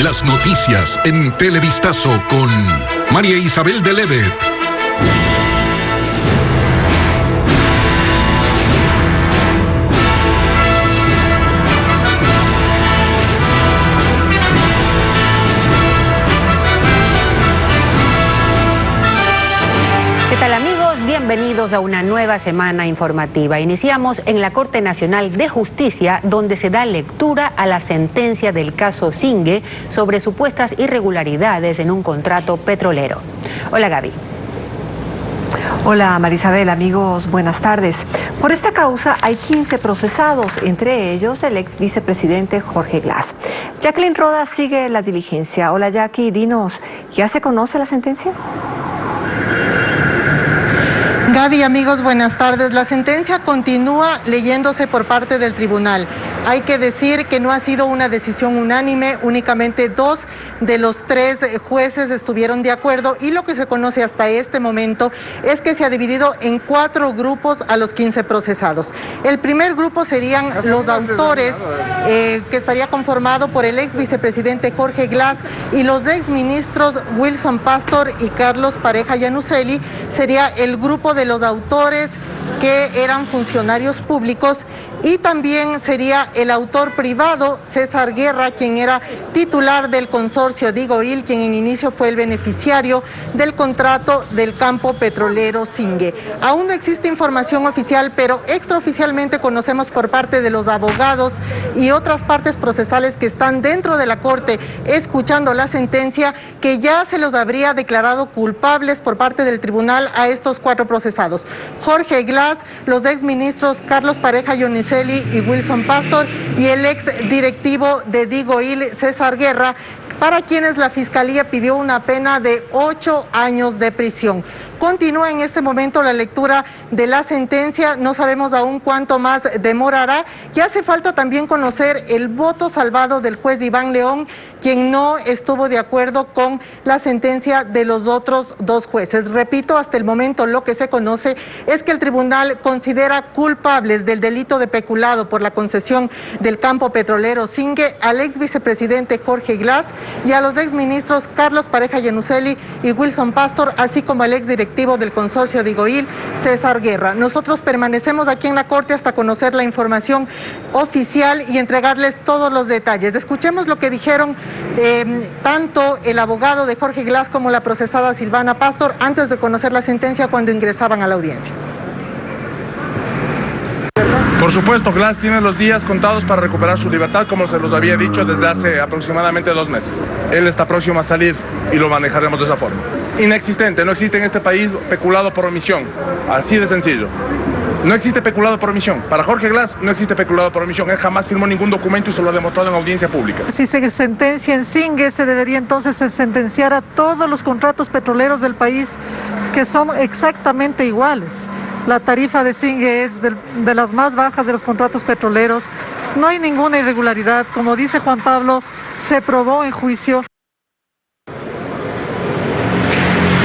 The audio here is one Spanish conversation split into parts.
Las noticias en Televistazo con María Isabel de Levet. ¿Qué tal, amigos? Bienvenidos a una nueva semana informativa. Iniciamos en la Corte Nacional de Justicia, donde se da lectura a la sentencia del caso Zingue sobre supuestas irregularidades en un contrato petrolero. Hola, Gaby. Hola, Marisabel, amigos, buenas tardes. Por esta causa hay 15 procesados, entre ellos el ex vicepresidente Jorge Glass. Jacqueline Roda sigue la diligencia. Hola, Jackie, dinos, ¿ya se conoce la sentencia? Gaby, amigos, buenas tardes. La sentencia continúa leyéndose por parte del tribunal. Hay que decir que no ha sido una decisión unánime, únicamente 2 de los 3 jueces estuvieron de acuerdo, y lo que se conoce hasta este momento es que se ha dividido en 4 grupos a los 15 procesados. El primer grupo serían los autores, que estaría conformado por el ex vicepresidente Jorge Glass y los ex ministros Wilson Pastor y Carlos Pareja Yanuseli. Sería el grupo de los autores que eran funcionarios públicos, y también sería el autor privado César Guerra, quien era titular del consorcio Digoil, quien en inicio fue el beneficiario del contrato del campo petrolero Zingue. Aún no existe información oficial, pero extraoficialmente conocemos por parte de los abogados y otras partes procesales que están dentro de la corte escuchando la sentencia, que ya se los habría declarado culpables por parte del tribunal a estos 4 procesados: Jorge Glass, los exministros Carlos Pareja Yanuseli y Wilson Pastor, y el ex directivo de Digoil, César Guerra, para quienes la Fiscalía pidió una pena de 8 años de prisión. Continúa en este momento la lectura de la sentencia, no sabemos aún cuánto más demorará. Ya hace falta también conocer el voto salvado del juez Iván León, quien no estuvo de acuerdo con la sentencia de los otros 2 jueces. Repito, hasta el momento lo que se conoce es que el tribunal considera culpables del delito de peculado por la concesión del campo petrolero Zingue al ex vicepresidente Jorge Glass y a los ex ministros Carlos Pareja Yanuseli y Wilson Pastor, así como al ex directivo del consorcio Digoil, César Guerra. Nosotros permanecemos aquí en la corte hasta conocer la información oficial y entregarles todos los detalles. Escuchemos lo que dijeron tanto el abogado de Jorge Glass como la procesada Silvana Pastor antes de conocer la sentencia, cuando ingresaban a la audiencia. Por supuesto, Glass tiene los días contados para recuperar su libertad, como se los había dicho desde hace aproximadamente 2 meses. Él está próximo a salir y lo manejaremos de esa forma. Inexistente, no existe en este país peculado por omisión, así de sencillo. No existe peculado por omisión. Para Jorge Glass no existe peculado por omisión. Él jamás firmó ningún documento y se lo ha demostrado en audiencia pública. Si se sentencia en Zingue, se debería entonces sentenciar a todos los contratos petroleros del país, que son exactamente iguales. La tarifa de Zingue es de las más bajas de los contratos petroleros. No hay ninguna irregularidad. Como dice Juan Pablo, se probó en juicio.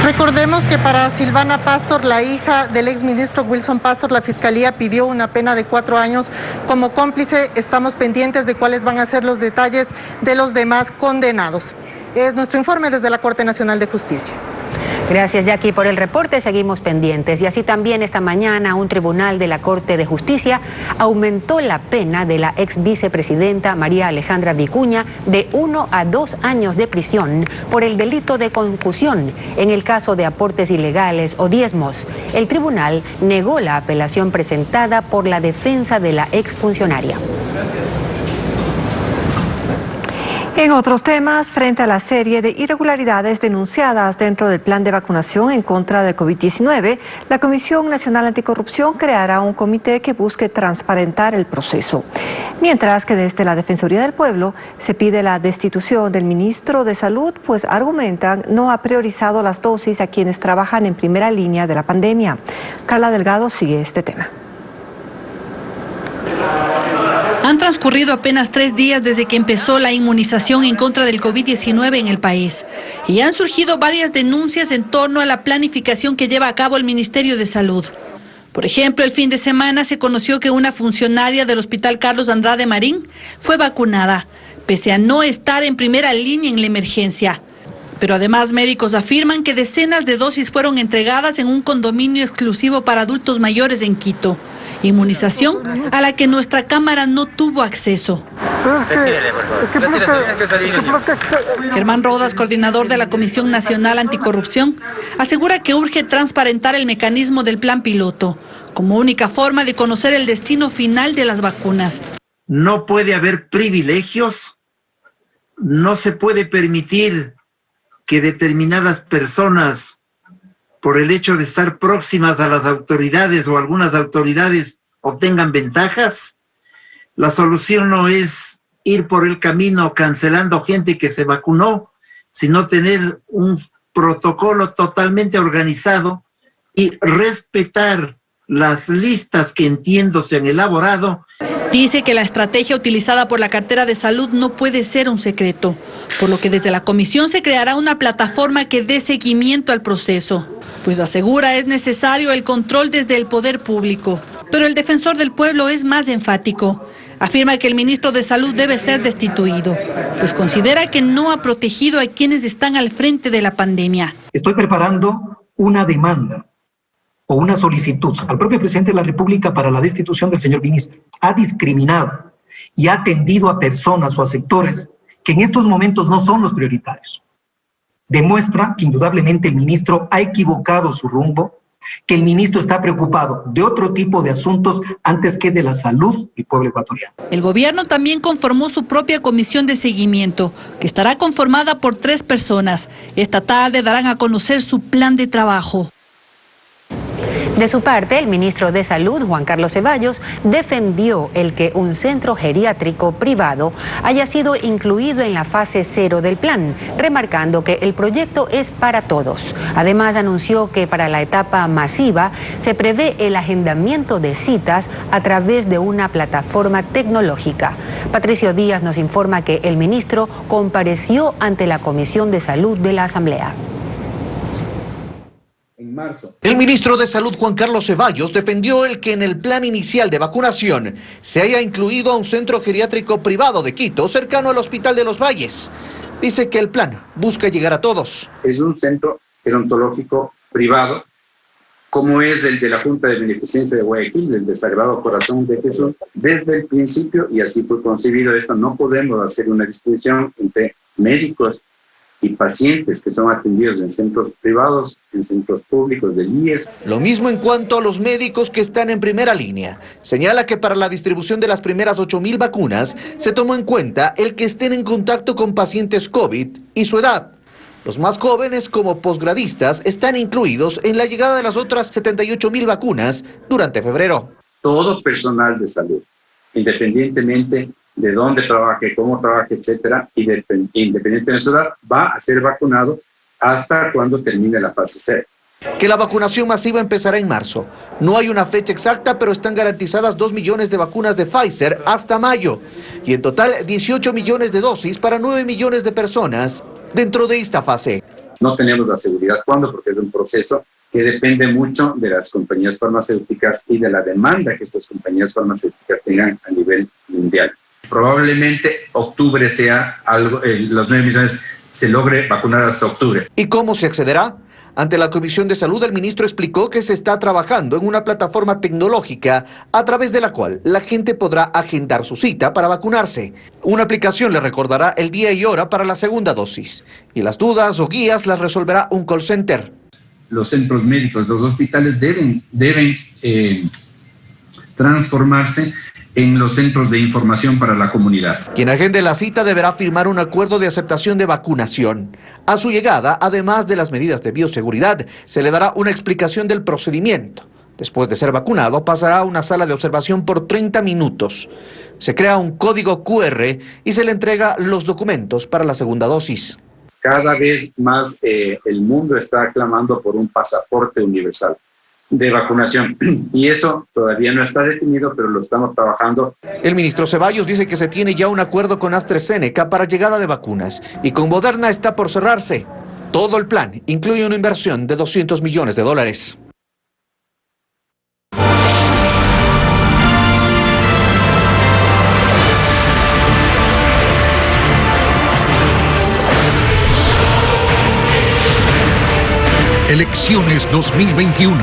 Recordemos que para Silvana Pastor, la hija del exministro Wilson Pastor, la Fiscalía pidió una pena de 4 años como cómplice. Estamos pendientes de cuáles van a ser los detalles de los demás condenados. Es nuestro informe desde la Corte Nacional de Justicia. Gracias, Jackie, por el reporte. Seguimos pendientes. Y así también esta mañana un tribunal de la Corte de Justicia aumentó la pena de la ex vicepresidenta María Alejandra Vicuña de 1 a 2 años de prisión por el delito de concusión en el caso de aportes ilegales o diezmos. El tribunal negó la apelación presentada por la defensa de la exfuncionaria. En otros temas, frente a la serie de irregularidades denunciadas dentro del plan de vacunación en contra del COVID-19, la Comisión Nacional Anticorrupción creará un comité que busque transparentar el proceso. Mientras que desde la Defensoría del Pueblo se pide la destitución del ministro de Salud, pues argumentan no ha priorizado las dosis a quienes trabajan en primera línea de la pandemia. Carla Delgado sigue este tema. Han transcurrido apenas 3 días desde que empezó la inmunización en contra del COVID-19 en el país y han surgido varias denuncias en torno a la planificación que lleva a cabo el Ministerio de Salud. Por ejemplo, el fin de semana se conoció que una funcionaria del Hospital Carlos Andrade Marín fue vacunada, pese a no estar en primera línea en la emergencia. Pero además médicos afirman que decenas de dosis fueron entregadas en un condominio exclusivo para adultos mayores en Quito. Inmunización a la que nuestra cámara no tuvo acceso. Germán Rodas, coordinador de la Comisión Nacional Anticorrupción, asegura que urge transparentar el mecanismo del plan piloto como única forma de conocer el destino final de las vacunas. No puede haber privilegios, no se puede permitir que determinadas personas, por el hecho de estar próximas a las autoridades o algunas autoridades, obtengan ventajas. La solución no es ir por el camino cancelando gente que se vacunó, sino tener un protocolo totalmente organizado y respetar las listas que entiendo se han elaborado. Dice que la estrategia utilizada por la cartera de salud no puede ser un secreto, por lo que desde la comisión se creará una plataforma que dé seguimiento al proceso, pues asegura es necesario el control desde el poder público. Pero el defensor del pueblo es más enfático. Afirma que el ministro de Salud debe ser destituido, pues considera que no ha protegido a quienes están al frente de la pandemia. Estoy preparando una demanda o una solicitud al propio presidente de la República para la destitución del señor ministro. Ha discriminado y ha atendido a personas o a sectores que en estos momentos no son los prioritarios. Demuestra que indudablemente el ministro ha equivocado su rumbo, que el ministro está preocupado de otro tipo de asuntos antes que de la salud del pueblo ecuatoriano. El gobierno también conformó su propia comisión de seguimiento, que estará conformada por 3 personas. Esta tarde darán a conocer su plan de trabajo. De su parte, el ministro de Salud, Juan Carlos Ceballos, defendió el que un centro geriátrico privado haya sido incluido en la fase 0 del plan, remarcando que el proyecto es para todos. Además, anunció que para la etapa masiva se prevé el agendamiento de citas a través de una plataforma tecnológica. Patricio Díaz nos informa que el ministro compareció ante la Comisión de Salud de la Asamblea. El ministro de Salud, Juan Carlos Ceballos, defendió el que en el plan inicial de vacunación se haya incluido a un centro geriátrico privado de Quito, cercano al Hospital de los Valles. Dice que el plan busca llegar a todos. Es un centro gerontológico privado, como es el de la Junta de Beneficencia de Guayaquil, el de Sagrado Corazón de Jesús, desde el principio, y así fue concebido esto. No podemos hacer una distinción entre médicos y pacientes que son atendidos en centros privados, en centros públicos del IES. Lo mismo en cuanto a los médicos que están en primera línea. Señala que para la distribución de las primeras 8.000 vacunas se tomó en cuenta el que estén en contacto con pacientes COVID y su edad. Los más jóvenes como posgradistas están incluidos en la llegada de las otras 78.000 vacunas durante febrero. Todo personal de salud, independientemente de dónde trabaje, cómo trabaje, etcétera, y independientemente de su edad, va a ser vacunado hasta cuando termine la fase 0. Que la vacunación masiva empezará en marzo. No hay una fecha exacta, pero están garantizadas 2 millones de vacunas de Pfizer hasta mayo. Y en total 18 millones de dosis para 9 millones de personas dentro de esta fase. No tenemos la seguridad cuándo, porque es un proceso que depende mucho de las compañías farmacéuticas y de la demanda que estas compañías farmacéuticas tengan a nivel mundial. Probablemente octubre sea algo, los 9 millones se logre vacunar hasta octubre. ¿Y cómo se accederá? Ante la Comisión de Salud, el ministro explicó que se está trabajando en una plataforma tecnológica a través de la cual la gente podrá agendar su cita para vacunarse. Una aplicación le recordará el día y hora para la segunda dosis. Y las dudas o guías las resolverá un call center. Los centros médicos, los hospitales deben transformarse en los centros de información para la comunidad. Quien agende la cita deberá firmar un acuerdo de aceptación de vacunación. A su llegada, además de las medidas de bioseguridad, se le dará una explicación del procedimiento. Después de ser vacunado, pasará a una sala de observación por 30 minutos. Se crea un código QR y se le entrega los documentos para la segunda dosis. Cada vez más el mundo está clamando por un pasaporte universal de vacunación, y eso todavía no está definido, pero lo estamos trabajando. El ministro Ceballos dice que se tiene ya un acuerdo con AstraZeneca para llegada de vacunas, y con Moderna está por cerrarse. Todo el plan incluye una inversión de $200 millones. Elecciones 2021.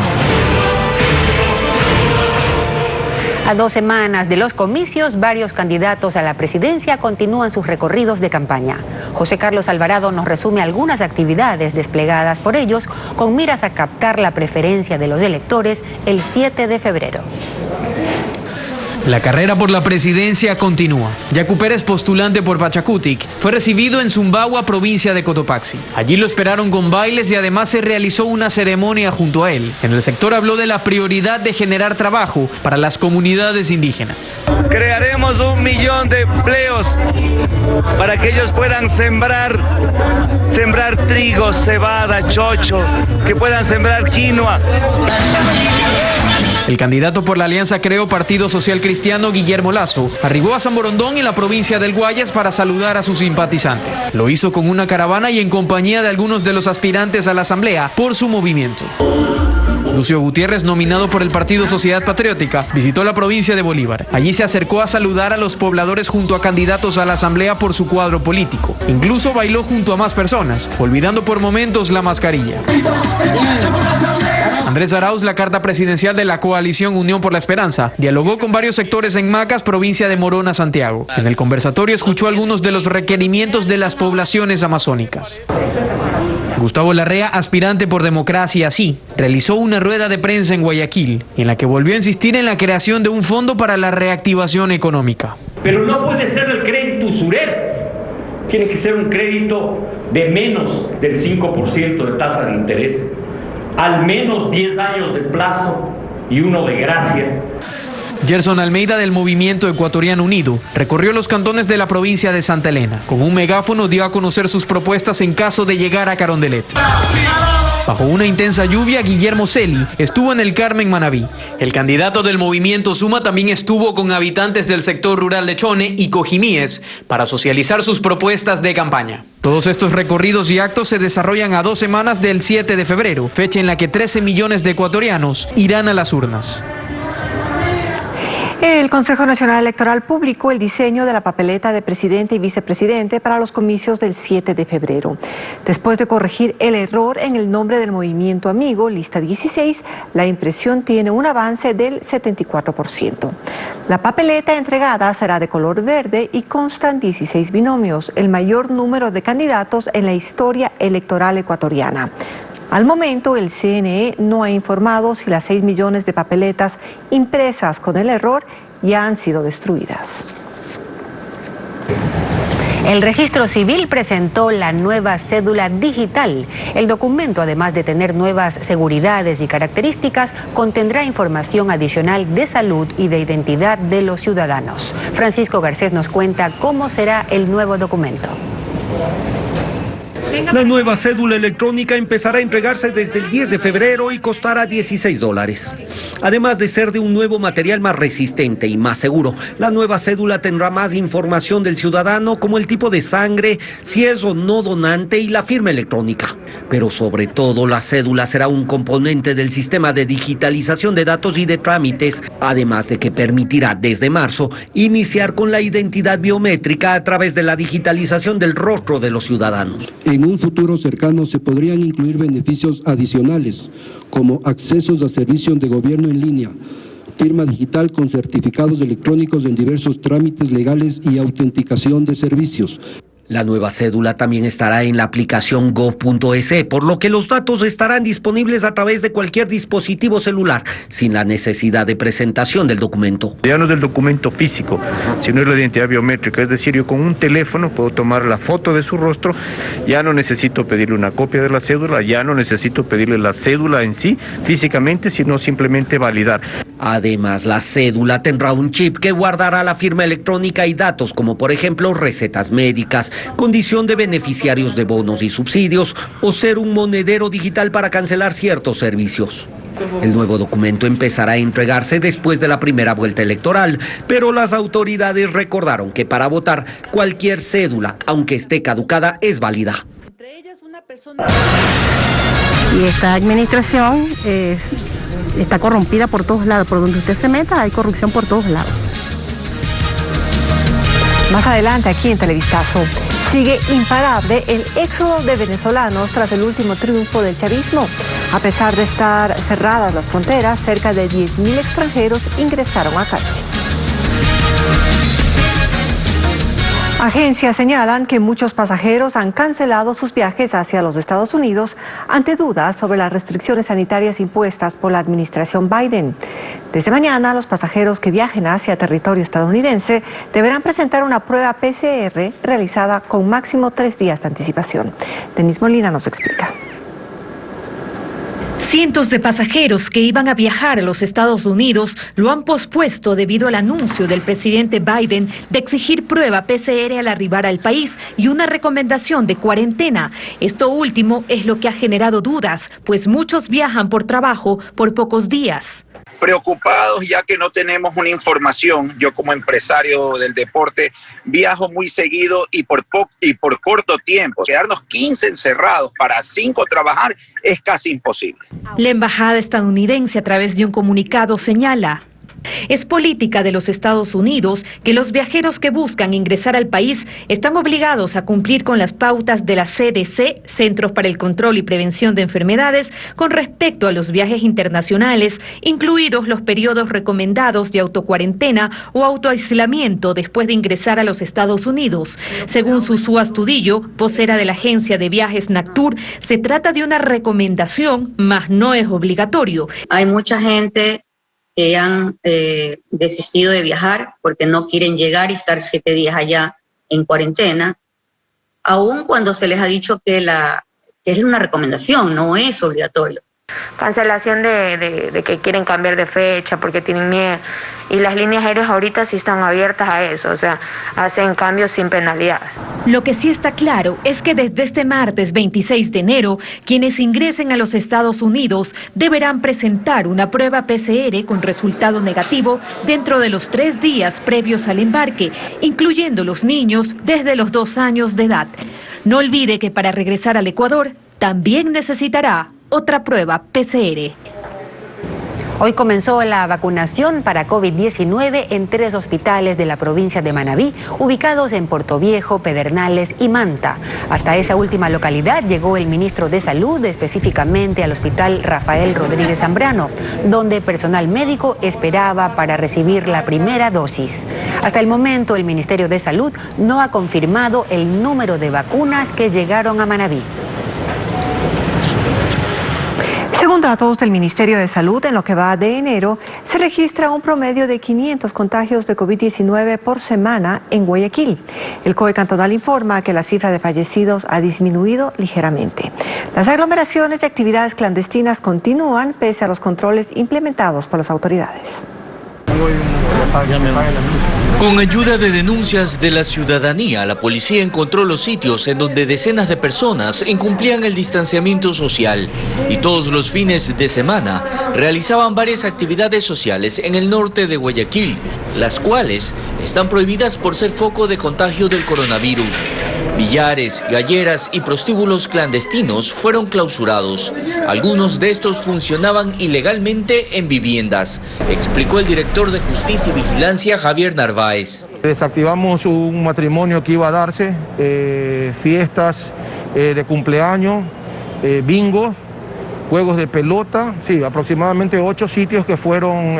A 2 semanas de los comicios, varios candidatos a la presidencia continúan sus recorridos de campaña. José Carlos Alvarado nos resume algunas actividades desplegadas por ellos con miras a captar la preferencia de los electores el 7 de febrero. La carrera por la presidencia continúa. Yacu Pérez, postulante por Pachacutic, fue recibido en Zumbagua, provincia de Cotopaxi. Allí lo esperaron con bailes y además se realizó una ceremonia junto a él. En el sector habló de la prioridad de generar trabajo para las comunidades indígenas. Crearemos 1 millón de empleos para que ellos puedan sembrar trigo, cebada, chocho, que puedan sembrar quinoa. El candidato por la Alianza Creo Partido Social Cristiano, Guillermo Lazo, arribó a San Borondón, en la provincia del Guayas, para saludar a sus simpatizantes. Lo hizo con una caravana y en compañía de algunos de los aspirantes a la asamblea por su movimiento. Lucio Gutiérrez, nominado por el Partido Sociedad Patriótica, visitó la provincia de Bolívar. Allí se acercó a saludar a los pobladores junto a candidatos a la asamblea por su cuadro político. Incluso bailó junto a más personas, olvidando por momentos la mascarilla. Andrés Arauz, la carta presidencial de la coalición Unión por la Esperanza, dialogó con varios sectores en Macas, provincia de Morona, Santiago. En el conversatorio escuchó algunos de los requerimientos de las poblaciones amazónicas. Gustavo Larrea, aspirante por Democracia Sí, realizó una rueda de prensa en Guayaquil, en la que volvió a insistir en la creación de un fondo para la reactivación económica. Pero no puede ser el crédito usurero. Tiene que ser un crédito de menos del 5% de tasa de interés, al menos 10 años de plazo y uno de gracia. Gerson Almeida, del Movimiento Ecuatoriano Unido, recorrió los cantones de la provincia de Santa Elena. Con un megáfono dio a conocer sus propuestas en caso de llegar a Carondelet. Bajo una intensa lluvia, Guillermo Celi estuvo en el Carmen, Manabí. El candidato del Movimiento Suma también estuvo con habitantes del sector rural de Chone y Cojimíes para socializar sus propuestas de campaña. Todos estos recorridos y actos se desarrollan a 2 semanas del 7 de febrero, fecha en la que 13 millones de ecuatorianos irán a las urnas. El Consejo Nacional Electoral publicó el diseño de la papeleta de presidente y vicepresidente para los comicios del 7 de febrero. Después de corregir el error en el nombre del movimiento amigo, lista 16, la impresión tiene un avance del 74%. La papeleta entregada será de color verde y constan 16 binomios, el mayor número de candidatos en la historia electoral ecuatoriana. Al momento, el CNE no ha informado si las 6 millones de papeletas impresas con el error ya han sido destruidas. El Registro Civil presentó la nueva cédula digital. El documento, además de tener nuevas seguridades y características, contendrá información adicional de salud y de identidad de los ciudadanos. Francisco Garcés nos cuenta cómo será el nuevo documento. La nueva cédula electrónica empezará a entregarse desde el 10 de febrero y costará $16. Además de ser de un nuevo material más resistente y más seguro, la nueva cédula tendrá más información del ciudadano, como el tipo de sangre, si es o no donante y la firma electrónica. Pero sobre todo, la cédula será un componente del sistema de digitalización de datos y de trámites, además de que permitirá desde marzo iniciar con la identidad biométrica a través de la digitalización del rostro de los ciudadanos. En un futuro cercano se podrían incluir beneficios adicionales, como accesos a servicios de gobierno en línea, firma digital con certificados electrónicos en diversos trámites legales y autenticación de servicios. La nueva cédula también estará en la aplicación gov.es, por lo que los datos estarán disponibles a través de cualquier dispositivo celular, sin la necesidad de presentación del documento. Ya no es del documento físico, sino es la identidad biométrica, es decir, yo con un teléfono puedo tomar la foto de su rostro, ya no necesito pedirle una copia de la cédula, ya no necesito pedirle la cédula en sí físicamente, sino simplemente validar. Además, la cédula tendrá un chip que guardará la firma electrónica y datos como, por ejemplo, recetas médicas, condición de beneficiarios de bonos y subsidios o ser un monedero digital para cancelar ciertos servicios. El nuevo documento empezará a entregarse después de la primera vuelta electoral, pero las autoridades recordaron que para votar cualquier cédula, aunque esté caducada, es válida. Y esta administración está corrompida por todos lados. Por donde usted se meta hay corrupción por todos lados. Más adelante aquí en Televistazo. Sigue imparable el éxodo de venezolanos tras el último triunfo del chavismo. A pesar de estar cerradas las fronteras, cerca de 10.000 extranjeros ingresaron a Cali. Agencias señalan que muchos pasajeros han cancelado sus viajes hacia los Estados Unidos ante dudas sobre las restricciones sanitarias impuestas por la administración Biden. Desde mañana, los pasajeros que viajen hacia territorio estadounidense deberán presentar una prueba PCR realizada con máximo 3 días de anticipación. Denis Molina nos explica. Cientos de pasajeros que iban a viajar a los Estados Unidos lo han pospuesto debido al anuncio del presidente Biden de exigir prueba PCR al arribar al país y una recomendación de cuarentena. Esto último es lo que ha generado dudas, pues muchos viajan por trabajo por pocos días. Preocupados ya que no tenemos una información. Yo como empresario del deporte viajo muy seguido y por corto tiempo. Quedarnos 15 encerrados para 5 trabajar es casi imposible. La embajada estadounidense a través de un comunicado señala: es política de los Estados Unidos que los viajeros que buscan ingresar al país están obligados a cumplir con las pautas de la CDC, Centros para el Control y Prevención de Enfermedades, con respecto a los viajes internacionales, incluidos los periodos recomendados de autocuarentena o autoaislamiento después de ingresar a los Estados Unidos. Según Susú Astudillo, vocera de la agencia de viajes NACTUR, se trata de una recomendación, mas no es obligatorio. Hay mucha gente que han desistido de viajar porque no quieren llegar y estar 7 días allá en cuarentena, aun cuando se les ha dicho que es una recomendación, no es obligatorio. Cancelación de que quieren cambiar de fecha porque tienen miedo. Y las líneas aéreas ahorita sí están abiertas a eso, o sea, hacen cambios sin penalidad. Lo que sí está claro es que desde este martes 26 de enero, quienes ingresen a los Estados Unidos deberán presentar una prueba PCR con resultado negativo dentro de los 3 días previos al embarque, incluyendo los niños desde los 2 años de edad. No olvide que para regresar al Ecuador también necesitará otra prueba PCR. Hoy comenzó la vacunación para COVID-19 en 3 hospitales de la provincia de Manabí, ubicados en Portoviejo, Pedernales y Manta. Hasta esa última localidad llegó el ministro de Salud, específicamente al Hospital Rafael Rodríguez Zambrano, donde personal médico esperaba para recibir la primera dosis. Hasta el momento, el Ministerio de Salud no ha confirmado el número de vacunas que llegaron a Manabí. Según datos del Ministerio de Salud, en lo que va de enero, se registra un promedio de 500 contagios de COVID-19 por semana en Guayaquil. El COE cantonal informa que la cifra de fallecidos ha disminuido ligeramente. Las aglomeraciones y actividades clandestinas continúan pese a los controles implementados por las autoridades. Con ayuda de denuncias de la ciudadanía, la policía encontró los sitios en donde decenas de personas incumplían el distanciamiento social y todos los fines de semana realizaban varias actividades sociales en el norte de Guayaquil, las cuales están prohibidas por ser foco de contagio del coronavirus. Billares, galleras y prostíbulos clandestinos fueron clausurados. Algunos de estos funcionaban ilegalmente en viviendas, explicó el director de Justicia y Vigilancia, Javier Narváez. Desactivamos un matrimonio que iba a darse, fiestas de cumpleaños, bingo, juegos de pelota, sí, aproximadamente 8 sitios que fueron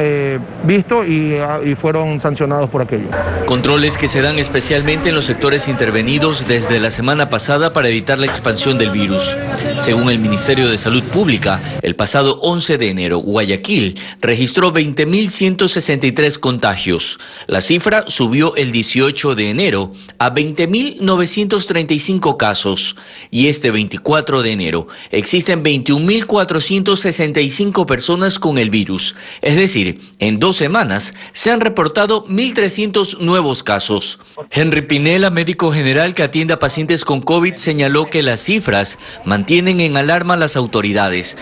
vistos y fueron sancionados por aquello. Controles que se dan especialmente en los sectores intervenidos desde la semana pasada para evitar la expansión del virus. Según el Ministerio de Salud Pública, el pasado 11 de enero, Guayaquil registró 20.163 contagios. La cifra subió el 18 de enero a 20.935 casos. Y este 24 de enero existen 21.465 personas con el virus. Es decir, en 2 semanas se han reportado 1.300 nuevos casos. Henry Pinela, médico general que atiende a pacientes con COVID, señaló que las cifras mantienen en alarma a las autoridades.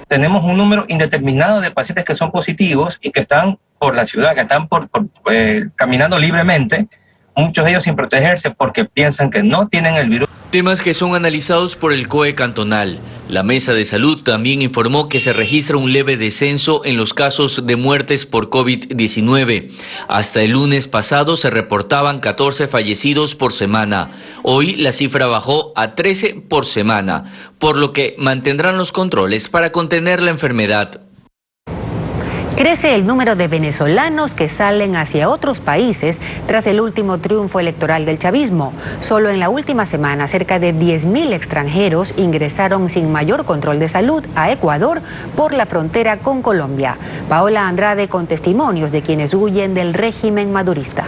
Tenemos un número indeterminado de pacientes que son positivos y que están por la ciudad, que están caminando libremente, muchos de ellos sin protegerse porque piensan que no tienen el virus. Temas que son analizados por el COE cantonal. La Mesa de Salud también informó que se registra un leve descenso en los casos de muertes por COVID-19. Hasta el lunes pasado se reportaban 14 fallecidos por semana. Hoy la cifra bajó a 13 por semana, por lo que mantendrán los controles para contener la enfermedad. Crece el número de venezolanos que salen hacia otros países tras el último triunfo electoral del chavismo. Solo en la última semana, cerca de 10.000 extranjeros ingresaron sin mayor control de salud a Ecuador por la frontera con Colombia. Paola Andrade con testimonios de quienes huyen del régimen madurista.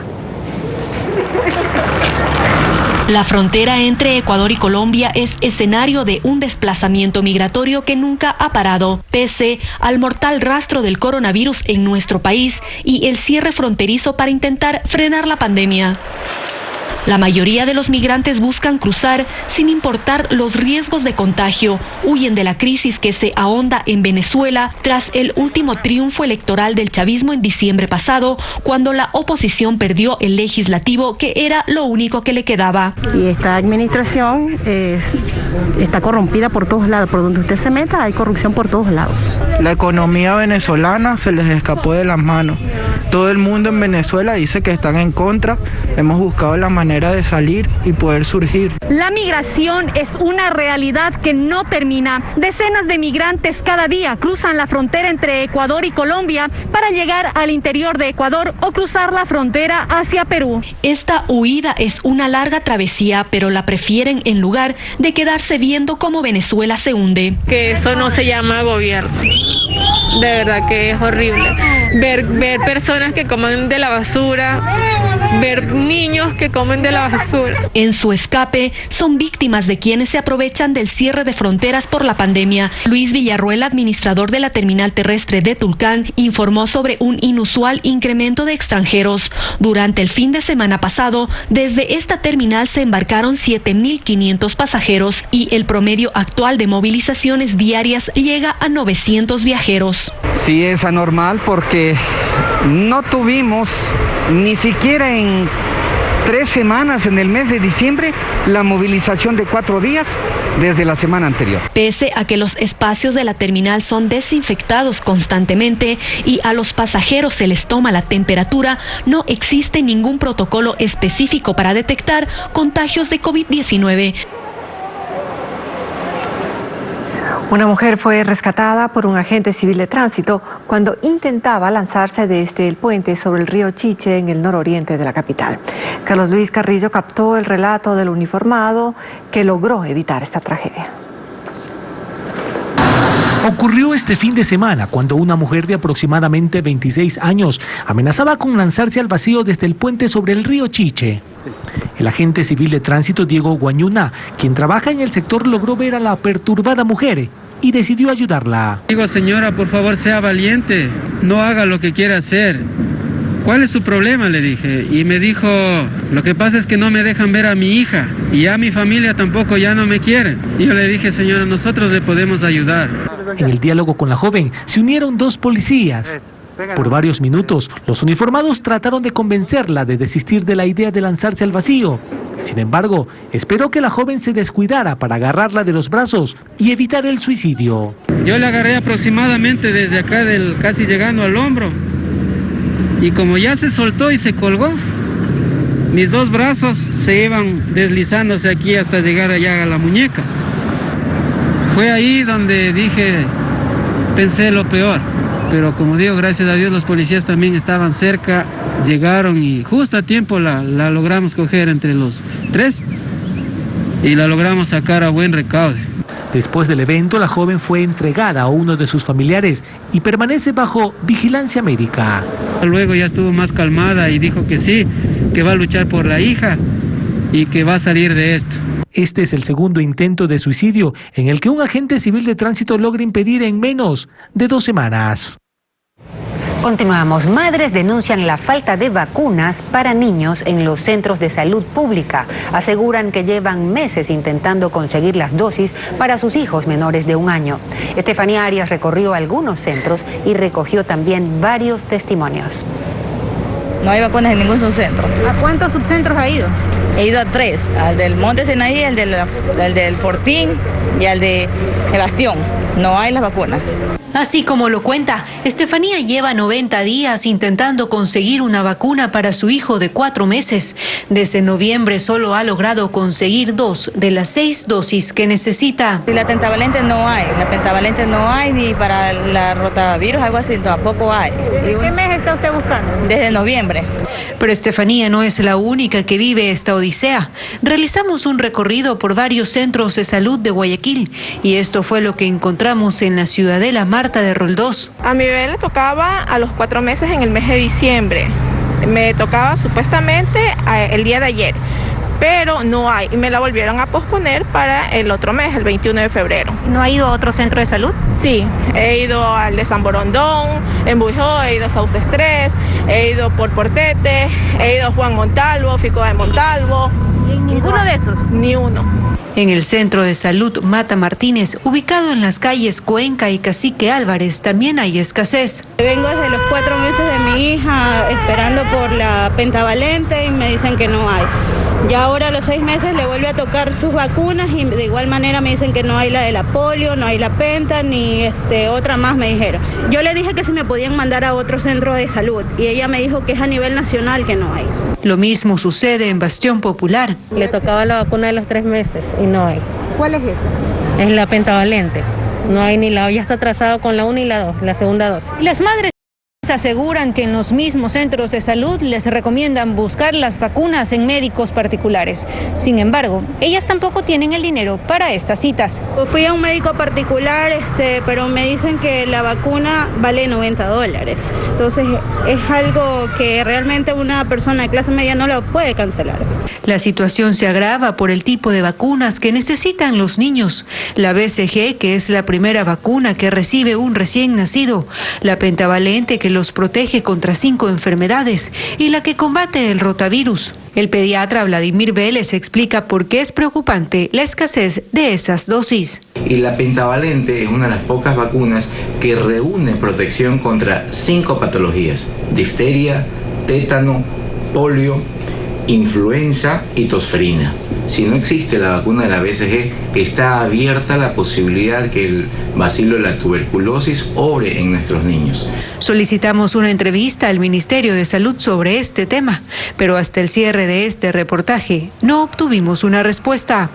La frontera entre Ecuador y Colombia es escenario de un desplazamiento migratorio que nunca ha parado, pese al mortal rastro del coronavirus en nuestro país y el cierre fronterizo para intentar frenar la pandemia. La mayoría de los migrantes buscan cruzar sin importar los riesgos de contagio. Huyen de la crisis que se ahonda en Venezuela tras el último triunfo electoral del chavismo en diciembre pasado, cuando la oposición perdió el legislativo, que era lo único que le quedaba. Y esta administración está corrompida por todos lados. Por donde usted se meta hay corrupción por todos lados. La economía venezolana se les escapó de las manos. Todo el mundo en Venezuela dice que están en contra. Hemos buscado la manera de salir y poder surgir. La migración es una realidad que no termina. Decenas de migrantes cada día cruzan la frontera entre Ecuador y Colombia para llegar al interior de Ecuador o cruzar la frontera hacia Perú. Esta huida es una larga travesía, pero la prefieren en lugar de quedarse viendo cómo Venezuela se hunde. Que eso no se llama gobierno. De verdad que es horrible. Ver personas que comen de la basura, ver niños que comen de la basura. En su escape son víctimas de quienes se aprovechan del cierre de fronteras por la pandemia. Luis Villarruel, administrador de la terminal terrestre de Tulcán, informó sobre un inusual incremento de extranjeros. Durante el fin de semana pasado, desde esta terminal se embarcaron 7.500 pasajeros y el promedio actual de movilizaciones diarias llega a 900 viajeros. Sí, es anormal porque no tuvimos ni siquiera en 3 semanas en el mes de diciembre la movilización de 4 días desde la semana anterior. Pese a que los espacios de la terminal son desinfectados constantemente y a los pasajeros se les toma la temperatura, no existe ningún protocolo específico para detectar contagios de COVID-19. Una mujer fue rescatada por un agente civil de tránsito cuando intentaba lanzarse desde el puente sobre el río Chiche en el nororiente de la capital. Carlos Luis Carrillo captó el relato del uniformado que logró evitar esta tragedia. Ocurrió este fin de semana cuando una mujer de aproximadamente 26 años amenazaba con lanzarse al vacío desde el puente sobre el río Chiche. El agente civil de tránsito Diego Guañuna, quien trabaja en el sector, logró ver a la perturbada mujer y decidió ayudarla. Digo, señora, por favor sea valiente, no haga lo que quiera hacer. ¿Cuál es su problema?, le dije. Y me dijo, lo que pasa es que no me dejan ver a mi hija y ya mi familia tampoco ya no me quiere. Y yo le dije, señora, nosotros le podemos ayudar. En el diálogo con la joven se unieron 2 policías. Por varios minutos, los uniformados trataron de convencerla de desistir de la idea de lanzarse al vacío. Sin embargo, esperó que la joven se descuidara para agarrarla de los brazos y evitar el suicidio. Yo le agarré aproximadamente desde acá, casi llegando al hombro. Y como ya se soltó y se colgó, mis 2 brazos se iban deslizándose aquí hasta llegar allá a la muñeca. Fue ahí donde pensé lo peor. Pero como digo, gracias a Dios los policías también estaban cerca, llegaron y justo a tiempo la logramos coger entre los 3 y la logramos sacar a buen recaude. Después del evento, la joven fue entregada a uno de sus familiares y permanece bajo vigilancia médica. Luego ya estuvo más calmada y dijo que sí, que va a luchar por la hija y que va a salir de esto. Este es el segundo intento de suicidio en el que un agente civil de tránsito logra impedir en menos de 2 semanas. Continuamos. Madres denuncian la falta de vacunas para niños en los centros de salud pública. Aseguran que llevan meses intentando conseguir las dosis para sus hijos menores de 1 año. Estefanía Arias recorrió algunos centros y recogió también varios testimonios. No hay vacunas en ningún subcentro. ¿A cuántos subcentros ha ido? He ido a 3, al del Monte Sinaí, al del Fortín y al de Bastión. No hay las vacunas. Así como lo cuenta, Estefanía lleva 90 días intentando conseguir una vacuna para su hijo de 4 meses. Desde noviembre solo ha logrado conseguir 2 de las 6 dosis que necesita. Y la pentavalente no hay, ni para la rotavirus, algo así, tampoco hay. ¿Desde qué mes está usted buscando? Desde noviembre. Pero Estefanía no es la única que vive esta odisea. Realizamos un recorrido por varios centros de salud de Guayaquil y esto fue lo que encontramos en la Ciudadela Marta de Roldós. A mi bebé le tocaba a los 4 meses en el mes de diciembre. Me tocaba supuestamente el día de ayer, pero no hay y me la volvieron a posponer para el otro mes, el 21 de febrero. ¿No ha ido a otro centro de salud? Sí, he ido al de San Borondón, en Bujó, he ido a Sauces 3, he ido por Portete, he ido a Juan Montalvo, Fico de Montalvo. ¿Ninguno de esos? Ni uno. En el Centro de Salud Mata Martínez, ubicado en las calles Cuenca y Cacique Álvarez, también hay escasez. Vengo desde los 4 meses de mi hija esperando por la pentavalente y me dicen que no hay. Ya ahora a los 6 meses le vuelve a tocar sus vacunas y de igual manera me dicen que no hay la de la polio, no hay la penta, ni otra más me dijeron. Yo le dije que si me podían mandar a otro centro de salud y ella me dijo que es a nivel nacional que no hay. Lo mismo sucede en Bastión Popular. Le tocaba la vacuna de los 3 meses y no hay. ¿Cuál es esa? Es la pentavalente. No hay ni ya está atrasado con la 1 y la 2, la segunda dosis. Las madres aseguran que en los mismos centros de salud les recomiendan buscar las vacunas en médicos particulares. Sin embargo, ellas tampoco tienen el dinero para estas citas. Fui a un médico particular, pero me dicen que la vacuna vale $90. Entonces es algo que realmente una persona de clase media no lo puede cancelar. La situación se agrava por el tipo de vacunas que necesitan los niños. La BCG, que es la primera vacuna que recibe un recién nacido, la pentavalente, que los protege contra 5 enfermedades, y la que combate el rotavirus. El pediatra Vladimir Vélez explica por qué es preocupante la escasez de esas dosis. Y la pentavalente es una de las pocas vacunas que reúne protección contra 5 patologías: difteria, tétano, polio, influenza y tosferina. Si no existe la vacuna de la BCG, está abierta la posibilidad que el bacilo de la tuberculosis obre en nuestros niños. Solicitamos una entrevista al Ministerio de Salud sobre este tema, pero hasta el cierre de este reportaje no obtuvimos una respuesta.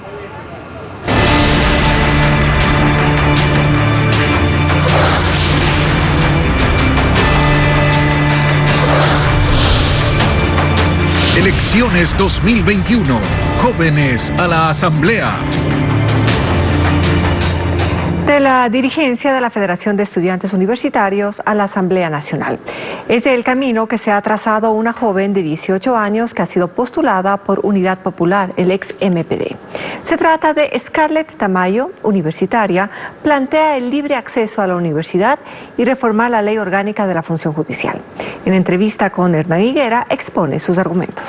Elecciones 2021. Jóvenes a la Asamblea. De la dirigencia de la Federación de Estudiantes Universitarios a la Asamblea Nacional. Es el camino que se ha trazado una joven de 18 años que ha sido postulada por Unidad Popular, el ex MPD. Se trata de Scarlett Tamayo, universitaria, plantea el libre acceso a la universidad y reformar la ley orgánica de la función judicial. En entrevista con Hernán Higuera expone sus argumentos.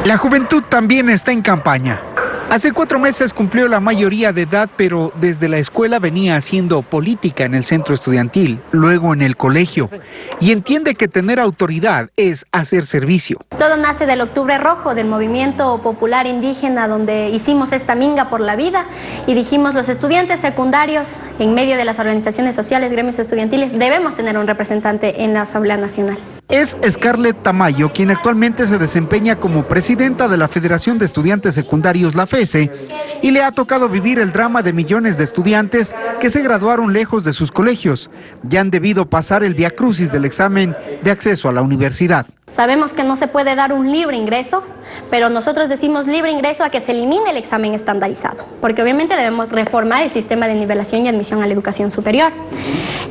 La juventud también está en campaña. Hace 4 meses cumplió la mayoría de edad, pero desde la escuela venía haciendo política en el centro estudiantil, luego en el colegio, y entiende que tener autoridad es hacer servicio. Todo nace del Octubre Rojo, del movimiento popular indígena, donde hicimos esta minga por la vida y dijimos: los estudiantes secundarios, en medio de las organizaciones sociales, gremios estudiantiles, debemos tener un representante en la Asamblea Nacional. Es Scarlett Tamayo quien actualmente se desempeña como presidenta de la Federación de Estudiantes Secundarios, la FESE, y le ha tocado vivir el drama de millones de estudiantes que se graduaron lejos de sus colegios y han debido pasar el viacrucis del examen de acceso a la universidad. Sabemos que no se puede dar un libre ingreso, pero nosotros decimos libre ingreso a que se elimine el examen estandarizado, porque obviamente debemos reformar el sistema de nivelación y admisión a la educación superior.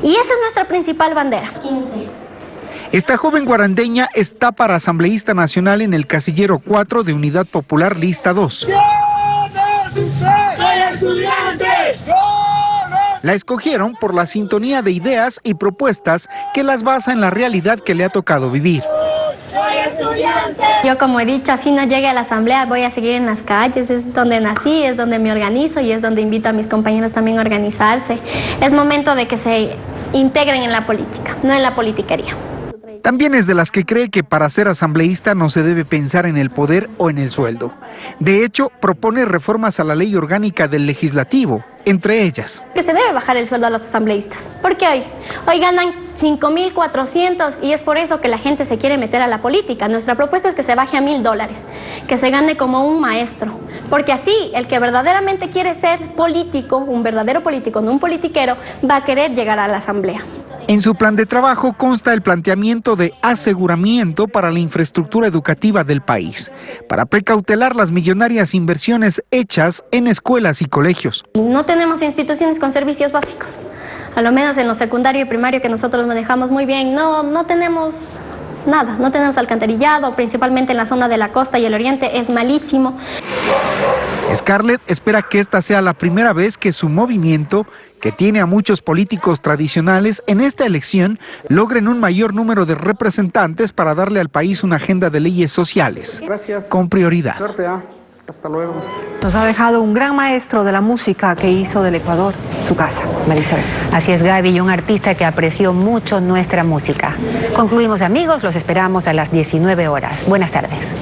Y esa es nuestra principal bandera. 15. Esta joven guarandeña está para asambleísta nacional en el casillero 4 de Unidad Popular Lista 2. La escogieron por la sintonía de ideas y propuestas que las basa en la realidad que le ha tocado vivir. Yo, como he dicho, así no llegue a la asamblea, voy a seguir en las calles, es donde nací, es donde me organizo y es donde invito a mis compañeros también a organizarse. Es momento de que se integren en la política, no en la politiquería. También es de las que cree que para ser asambleísta no se debe pensar en el poder o en el sueldo. De hecho, propone reformas a la ley orgánica del legislativo, entre ellas que se debe bajar el sueldo a los asambleístas, porque hoy ganan 5.400 y es por eso que la gente se quiere meter a la política. Nuestra propuesta es que se baje a $1.000, que se gane como un maestro, porque así el que verdaderamente quiere ser político, un verdadero político, no un politiquero, va a querer llegar a la asamblea. En su plan de trabajo consta el planteamiento de aseguramiento para la infraestructura educativa del país, para precautelar las millonarias inversiones hechas en escuelas y colegios. No tenemos instituciones con servicios básicos, a lo menos en lo secundario y primario que nosotros manejamos muy bien, no tenemos nada, no tenemos alcantarillado, principalmente en la zona de la costa y el oriente es malísimo. Scarlett espera que esta sea la primera vez que su movimiento, que tiene a muchos políticos tradicionales, en esta elección logren un mayor número de representantes para darle al país una agenda de leyes sociales. Gracias. Con prioridad. Suerte, hasta luego. Nos ha dejado un gran maestro de la música que hizo del Ecuador su casa, Marisabel. Así es, Gaby, y un artista que apreció mucho nuestra música. Concluimos, amigos, los esperamos a las 19 horas. Buenas tardes.